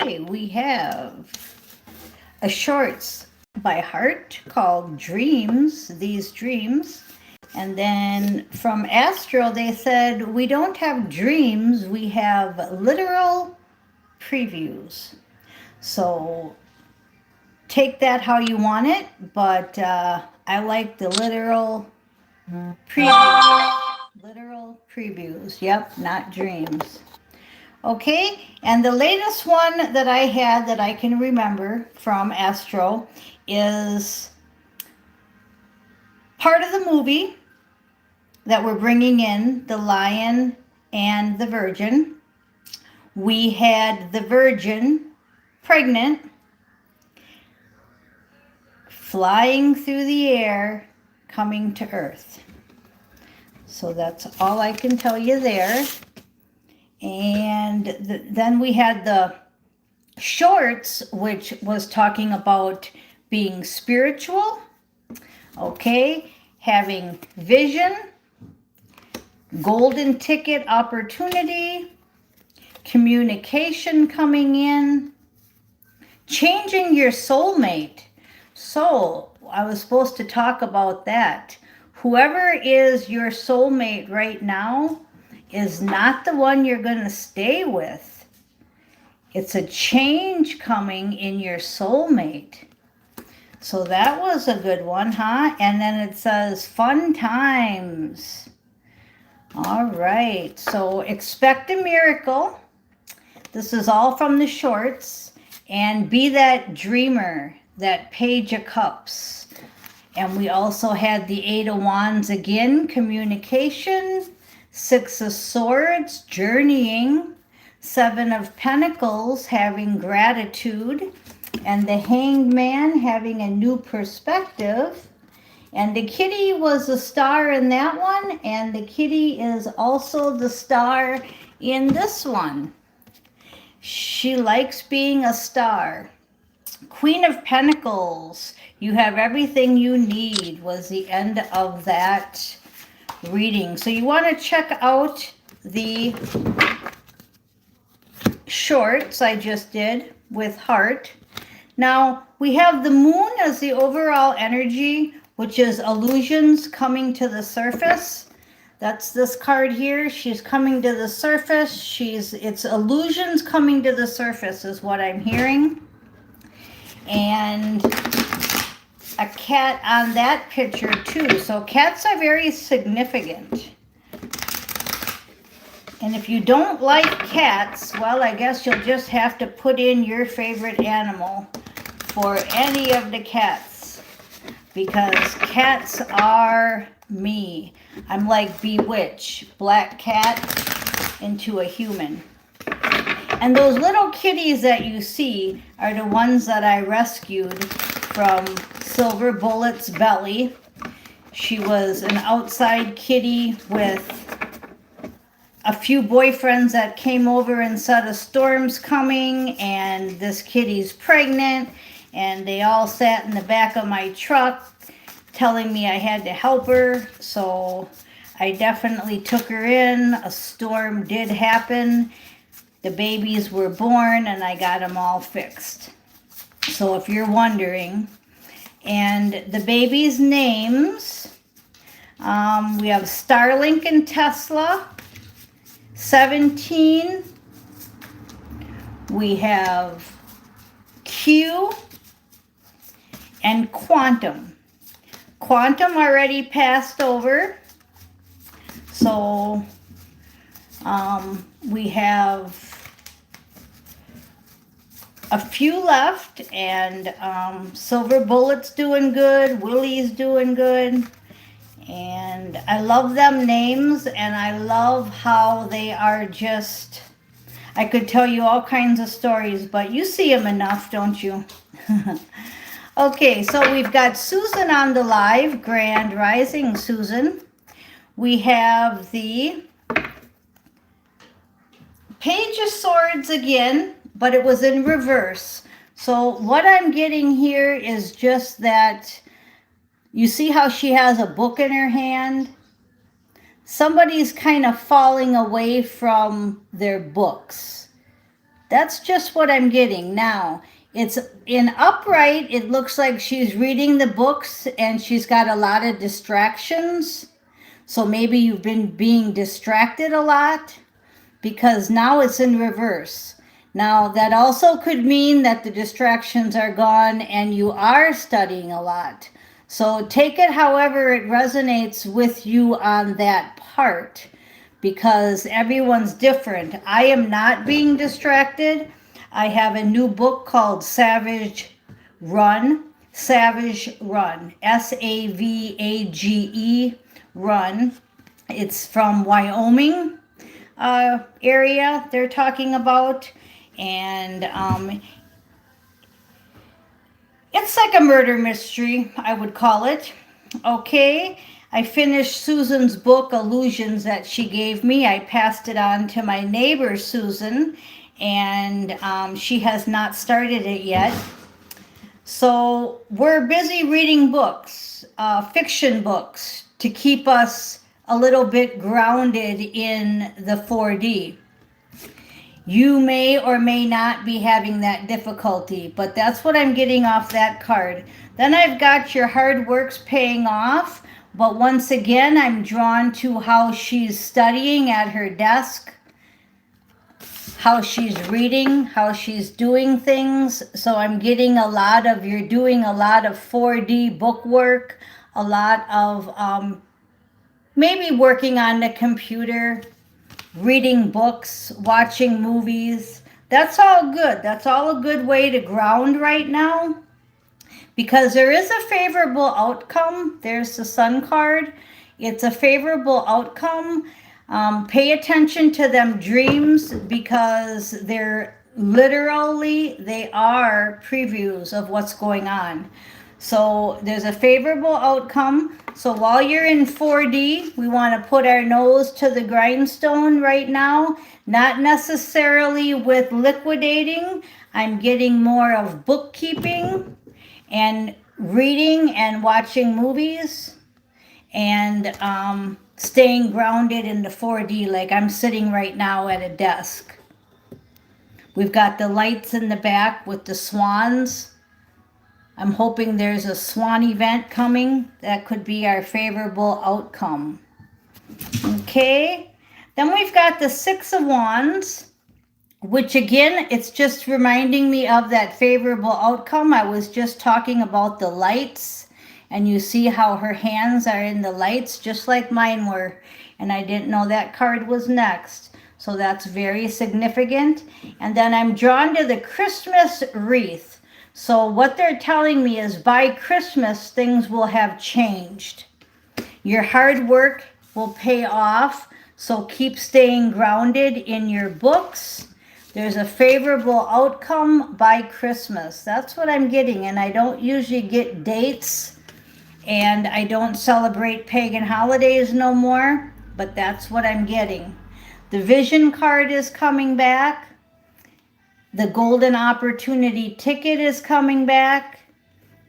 Okay, we have a shorts by Heart called Dreams, These Dreams. And then from Astro, they said, we don't have dreams, we have literal previews. So take that how you want it, but I like the literal previews. Literal previews, yep, not dreams. Okay, and the latest one that I had that I can remember from Astro is part of the movie that we're bringing in, The Lion and the Virgin. We had the Virgin pregnant, flying through the air, coming to Earth. So that's all I can tell you there. And then we had the shorts, which was talking about being spiritual, okay, having vision, golden ticket opportunity, communication coming in, changing your soulmate. So I was supposed to talk about that. Whoever is your soulmate right now is not the one you're going to stay with. It's a change coming in your soulmate. So that was a good one, huh? And then it says fun times. All right, so expect a miracle. This is all from the shorts. And be that dreamer, that Page of Cups. And we also had the Eight of Wands again, communication, Six of Swords, journeying, Seven of Pentacles, having gratitude, and the Hanged Man, having a new perspective. And the kitty was a star in that one, and the kitty is also the star in this one. She likes being a star. Queen of Pentacles, you have everything you need, was the end of that reading. So you want to check out the shorts I just did with Heart. Now we have the moon as the overall energy, which is illusions coming to the surface. That's this card here. She's coming to the surface. It's illusions coming to the surface is what I'm hearing. And a cat on that picture too. So cats are very significant. And if you don't like cats, well, I guess you'll just have to put in your favorite animal for any of the cats. Because cats are me. I'm like Bewitched, black cat into a human. And those little kitties that you see are the ones that I rescued from Silver Bullet's belly. She was an outside kitty with a few boyfriends that came over and said a storm's coming and this kitty's pregnant, and they all sat in the back of my truck telling me I had to help her. So I definitely took her in. A storm did happen. The babies were born and I got them all fixed. So if you're wondering, and the babies' names, we have Starlink and Tesla, 17. We have Q and Quantum. Quantum already passed over. So we have a few left, and Silver Bullet's doing good, Willie's doing good, and I love them names, and I love how they are just, I could tell you all kinds of stories, but you see them enough, don't you? Okay, so we've got Susan on the live, Grand Rising Susan. We have the Page of Swords again, but it was in reverse. So what I'm getting here is just that, you see how she has a book in her hand? Somebody's kind of falling away from their books. That's just what I'm getting now. It's in upright, it looks like she's reading the books and she's got a lot of distractions. So maybe you've been being distracted a lot, because now it's in reverse. Now, that also could mean that the distractions are gone and you are studying a lot. So take it however it resonates with you on that part, because everyone's different. I am not being distracted. I have a new book called Savage Run. Savage Run. SAVAGE Run. It's from Wyoming area they're talking about. And it's like a murder mystery, I would call it. Okay, I finished Susan's book, Illusions, that she gave me. I passed it on to my neighbor, Susan, and she has not started it yet. So we're busy reading books, fiction books, to keep us a little bit grounded in the 4D. You may or may not be having that difficulty, but that's what I'm getting off that card. Then I've got your hard work's paying off, but once again, I'm drawn to how she's studying at her desk, how she's reading, how she's doing things. So I'm getting a lot of, you're doing a lot of 4D book work, a lot of maybe working on the computer, reading books, watching movies. That's all good. That's all a good way to ground right now, because there is a favorable outcome. There's the Sun card. It's a favorable outcome. Pay attention to them dreams, because they're literally, they are previews of what's going on. So there's a favorable outcome. So while you're in 4D, we want to put our nose to the grindstone right now. Not necessarily with liquidating. I'm getting more of bookkeeping and reading and watching movies, and staying grounded in the 4D, like I'm sitting right now at a desk. We've got the lights in the back with the swans. I'm hoping there's a swan event coming. That could be our favorable outcome. Okay, then we've got the Six of Wands, which again, it's just reminding me of that favorable outcome. I was just talking about the lights, and you see how her hands are in the lights, just like mine were. And I didn't know that card was next. So that's very significant. And then I'm drawn to the Christmas wreath. So what they're telling me is by Christmas, things will have changed. Your hard work will pay off. So keep staying grounded in your books. There's a favorable outcome by Christmas. That's what I'm getting. And I don't usually get dates, and I don't celebrate pagan holidays no more, but that's what I'm getting. The Vision card is coming back. The Golden Opportunity ticket is coming back.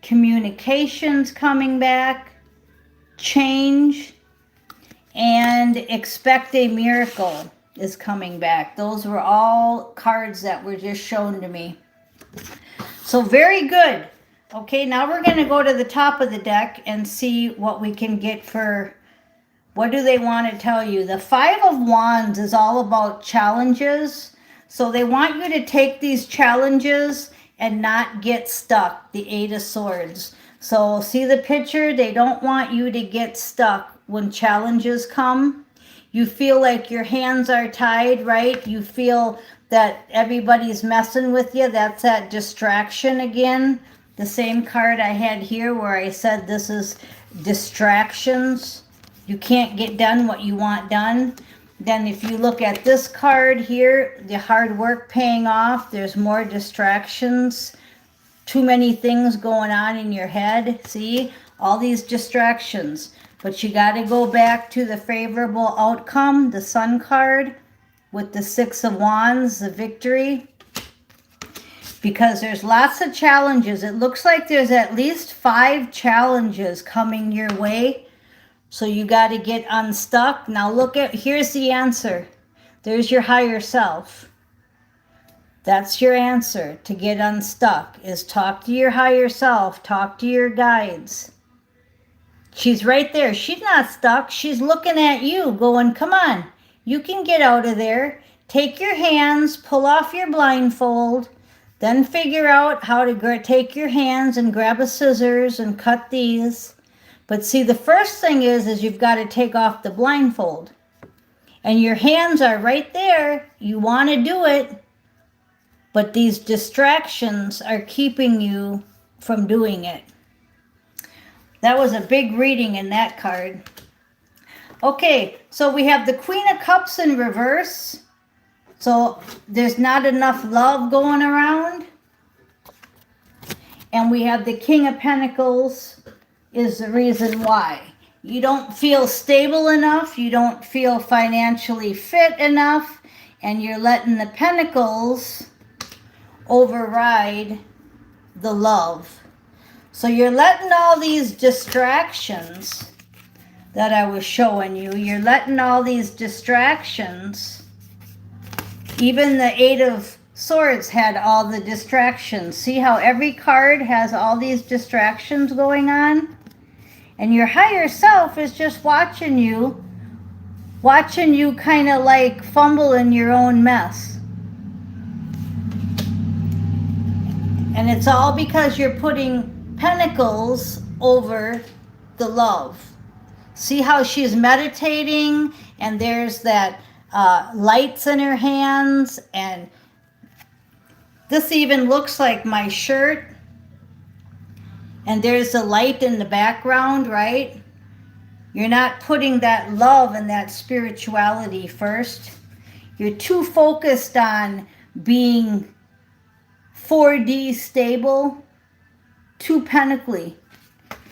Communications coming back. Change. And Expect a Miracle is coming back. Those were all cards that were just shown to me. So very good. Okay, now we're going to go to the top of the deck and see what we can get for, what do they want to tell you? The Five of Wands is all about challenges. So they want you to take these challenges and not get stuck. The Eight of Swords. So see the picture? They don't want you to get stuck when challenges come. You feel like your hands are tied, right? You feel that everybody's messing with you. That's that distraction again. The same card I had here where I said this is distractions. You can't get done what you want done. Then if you look at this card here, the hard work paying off, there's more distractions. Too many things going on in your head. See, all these distractions. But you got to go back to the favorable outcome, the Sun card, with the Six of Wands, the victory. Because there's lots of challenges. It looks like there's at least 5 challenges coming your way. So you got to get unstuck. Now look at, here's the answer. There's your higher self. That's your answer to get unstuck, is talk to your higher self, talk to your guides. She's right there. She's not stuck. She's looking at you going, come on, you can get out of there. Take your hands, pull off your blindfold, then figure out how to take your hands and grab a scissors and cut these. But see, the first thing is you've got to take off the blindfold. And your hands are right there. You want to do it. But these distractions are keeping you from doing it. That was a big reading in that card. Okay, so we have the Queen of Cups in reverse. So there's not enough love going around. And we have the King of Pentacles is the reason why. You don't feel stable enough. You don't feel financially fit enough. And you're letting the Pentacles override the love. So you're letting all these distractions that I was showing you, you're letting all these distractions, even the Eight of Swords had all the distractions. See how every card has all these distractions going on? And your higher self is just watching you kind of like fumble in your own mess. And it's all because you're putting Pentacles over the love. See how she's meditating and there's that lights in her hands, and this even looks like my shirt, and there's a light in the background, right? You're not putting that love and that spirituality first. You're too focused on being 4D stable, too pentacly,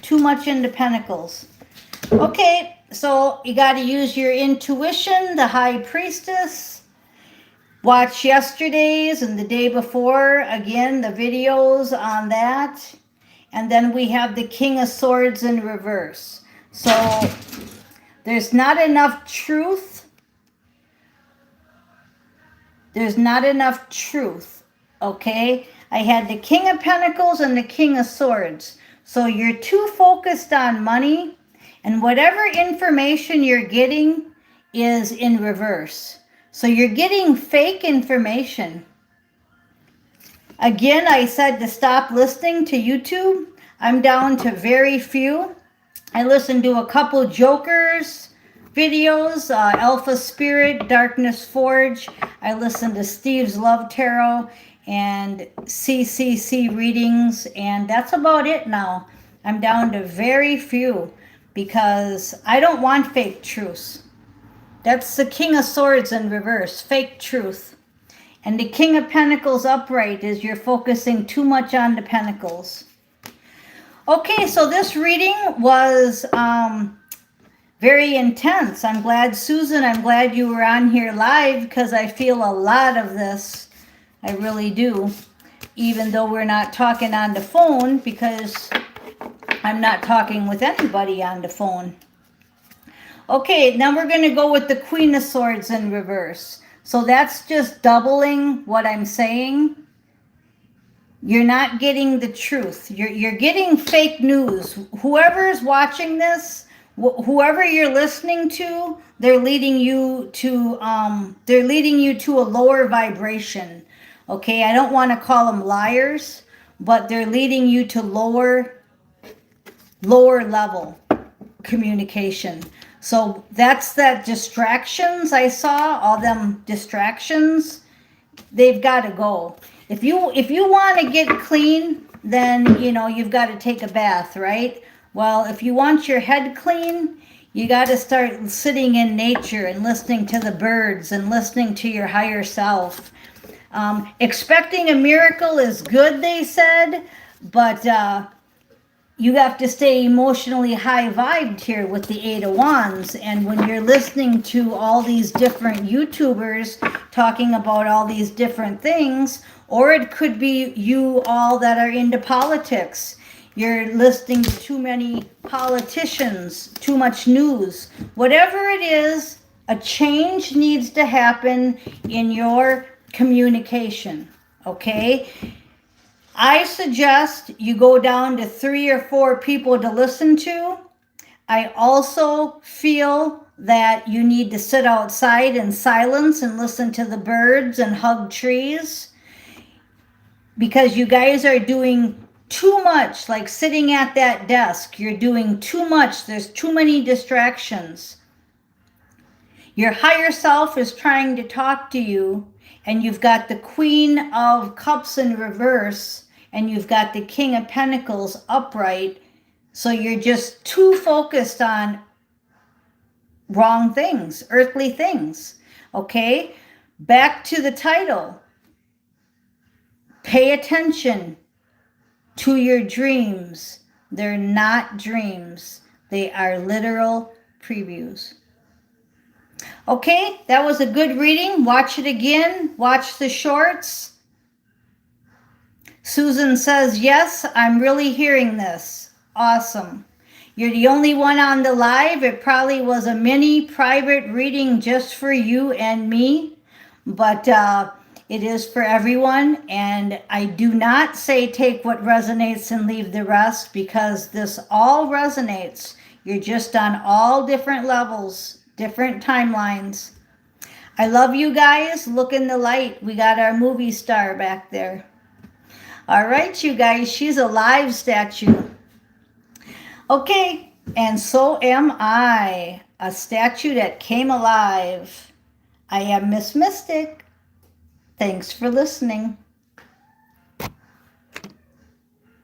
too much into Pentacles. Okay, so you got to use your intuition, the High Priestess. Watch yesterday's and the day before, again, the videos on that. And then we have the King of Swords in reverse. So there's not enough truth. There's not enough truth, okay? I had the King of Pentacles and the King of Swords. So you're too focused on money, and whatever information you're getting is in reverse. So you're getting fake information. Again, I said to stop listening to YouTube. I'm down to very few. I listened to a couple Jokers videos, Alpha Spirit, Darkness Forge. I listened to Steve's Love Tarot and CCC readings, and that's about it now. I'm down to very few because I don't want fake truths. That's the King of Swords in reverse, fake truth. And the King of Pentacles upright is you're focusing too much on the Pentacles. Okay, so this reading was very intense. I'm glad, Susan, I'm glad you were on here live because I feel a lot of this. I really do, even though we're not talking on the phone, because I'm not talking with anybody on the phone. Okay, now we're going to go with the Queen of Swords in reverse. So that's just doubling what I'm saying. You're not getting the truth. You're getting fake news. Whoever's watching this, whoever you're listening to, they're leading you to a lower vibration. Okay, I don't want to call them liars, but they're leading you to lower level communication. So that's that distractions I saw, all them distractions, they've got to go. If you want to get clean, then, you know, you've got to take a bath, right? Well, if you want your head clean, you got to start sitting in nature and listening to the birds and listening to your higher self. Expecting a miracle is good, they said, but you have to stay emotionally high-vibed here with the Eight of Wands. And when you're listening to all these different YouTubers talking about all these different things, or it could be you all that are into politics. You're listening to too many politicians, too much news. Whatever it is, a change needs to happen in your communication. okay? I suggest you go down to 3 or 4 people to listen to. I also feel that you need to sit outside in silence and listen to the birds and hug trees, because you guys are doing too much, like sitting at that desk. You're doing too much. There's too many distractions. Your higher self is trying to talk to you, and you've got the Queen of Cups in reverse, and you've got the King of Pentacles upright. So you're just too focused on wrong things, earthly things. Okay? Back to the title. Pay attention to your dreams. They're not dreams. They are literal previews. Okay, that was a good reading. Watch it again. Watch the shorts. Susan says, yes, I'm really hearing this. Awesome. You're the only one on the live. It probably was a mini private reading just for you and me, but it is for everyone. And I do not say take what resonates and leave the rest, because this all resonates. You're just on all different levels, different timelines. I love you guys. Look in the light. We got our movie star back there. All right, you guys, she's a live statue. Okay, and so am I, a statue that came alive. I am Miss Mystic. Thanks for listening.